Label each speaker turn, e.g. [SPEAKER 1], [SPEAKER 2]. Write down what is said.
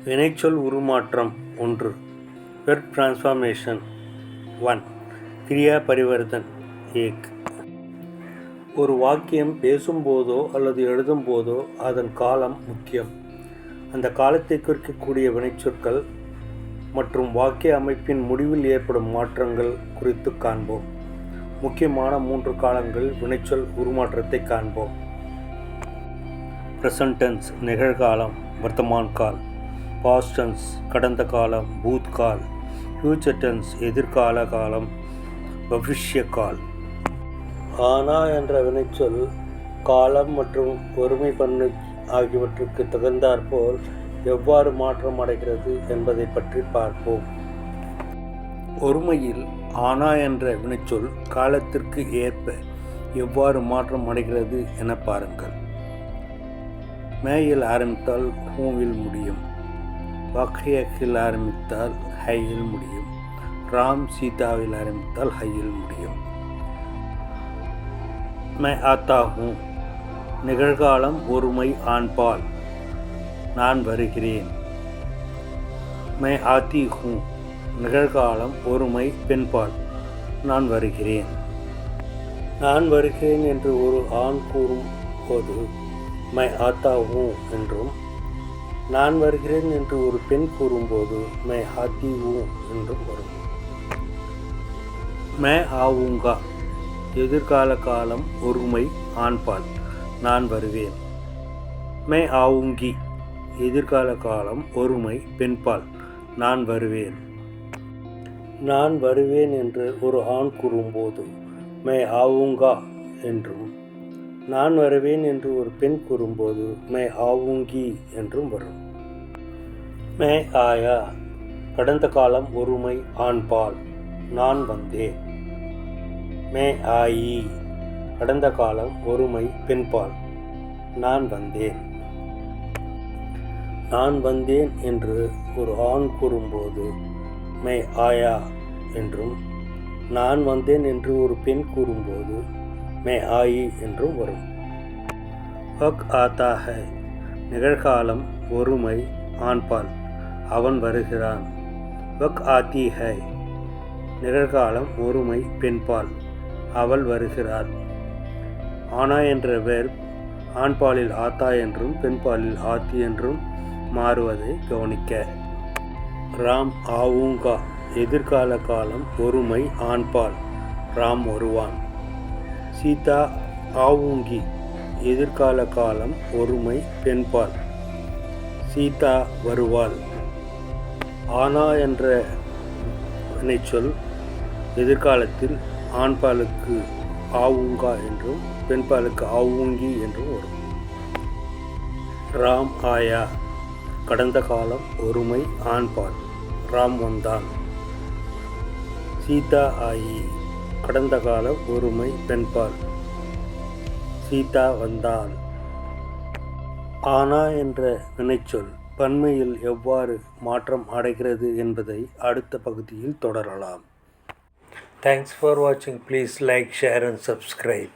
[SPEAKER 1] வினைச்சொல் உருமாற்றம் 1. Verb transformation 1. கிரியா பரிவர்த்தன் 1. ஒரு வாக்கியம் பேசும்போதோ அல்லது எழுதும்போதோ அதன் காலம் முக்கியம். அந்த காலத்தை குறிக்கக்கூடிய வினைச்சொற்கள் மற்றும் வாக்கிய அமைப்பின் முடிவில் ஏற்படும் மாற்றங்கள் குறித்து காண்போம். முக்கியமான 3 காலங்கள் வினைச்சொல் உருமாற்றத்தை காண்போம். ப்ரெசன்ட் டென்ஸ் நிகழ்காலம் வர்த்தமான் கால், பாஸ்ட் டென்ஸ் கடந்த காலம் பூத் கால், ஃபியூச்சர் டென்ஸ் எதிர்கால காலம் பவிஷ்ய கால். ஆனா என்ற வினைச்சொல் காலம் மற்றும் ஒருமை பன்மை ஆகியவற்றுக்கு தகுந்தாற்போல் எவ்வாறு மாற்றம் அடைகிறது என்பதை பற்றி பார்ப்போம். ஒருமையில் ஆனா என்ற வினைச்சொல் காலத்திற்கு ஏற்ப எவ்வாறு மாற்றம் அடைகிறது என பாருங்கள். மேயில் ஆரம்பித்தால் ஹூவில் முடியும். வாக்கியத்தில் ஆரம்பித்தால் ஹையில் முடியும். ராம் சீதாவில் ஆரம்பித்தால் ஹையில் முடியும். மை ஆத்தா ஹூ நிகழ்காலம் ஒருமை ஆண்பால், நான் வருகிறேன். மை ஆத்தி ஹூ நிகழ்காலம் ஒருமை பெண்பால், நான் வருகிறேன். நான் வருகிறேன் என்று ஒரு ஆண் கூறும் போது மை ஆத்தா ஹூ என்றும், நான் வருகிறேன் என்று ஒரு பெண் கூறும்போது மை ஆத்தி ஹூ என்றும் வரும். மை ஆவுங்கா எதிர்கால காலம் ஒருமை ஆண்பால், நான் வருவேன். மை ஆவுங்கி எதிர்கால காலம் ஒருமை பெண்பால், நான் வருவேன். நான் வருவேன் என்று ஒரு ஆண் கூறும்போது மை ஆவுங்கா என்றும், நான் வருவேன் என்று ஒரு பெண் கூறும்போது மை ஆவுங்கி என்றும் வரும். மை ஆயா கடந்த காலம் ஒருமை ஆண்பால், நான் வந்தேன். மை ஆயி கடந்த காலம் ஒருமை பெண்பால், நான் வந்தேன். நான் வந்தேன் என்று ஒரு ஆண் கூறும்போது மை ஆயா என்றும், நான் வந்தேன் என்று ஒரு பெண் கூறும்போது மை ஆயி என்றும் வரும். வக் ஆத்தா ஹை நிகழ்காலம் ஒருமை ஆண்பால், அவன் வருகிறான். வக் ஆத்தி ஹை நிகழ்காலம் ஒருமை பெண்பால், அவள் வருகிறாள். ஆனா என்ற வெர்ப் ஆண்பாலில் ஆத்தா என்றும் பெண்பாலில் ஆத்தி என்றும் மாறுவதை கவனிக்க. ராம் ஆவுங்கா எதிர்கால காலம் ஒருமை ஆண்பால், ராம் வருவான். சீதா ஆவுங்கி எதிர்கால காலம் ஒருமை பெண்பால், சீதா வருவாள். ஆனா என்ற வினைச்சொல் எதிர்காலத்தில் ஆண்பாலுக்கு ஆவுங்கா என்றும் பெண்பாலுக்கு ஆவுங்கி என்றும் வரும். ராம் ஆயா கடந்த காலம் ஒருமை ஆண்பால், ராம் வந்தான். சீதா ஆயி கடந்த காலம் ஒருமை பெண்பால், சீதா வந்தாள். ஆனா என்ற வினைச்சொல் பன்மையில் எவ்வாறு மாற்றம் அடைகிறது என்பதை அடுத்த பகுதியில் தொடரலாம். Thanks for watching. Please like, share and subscribe.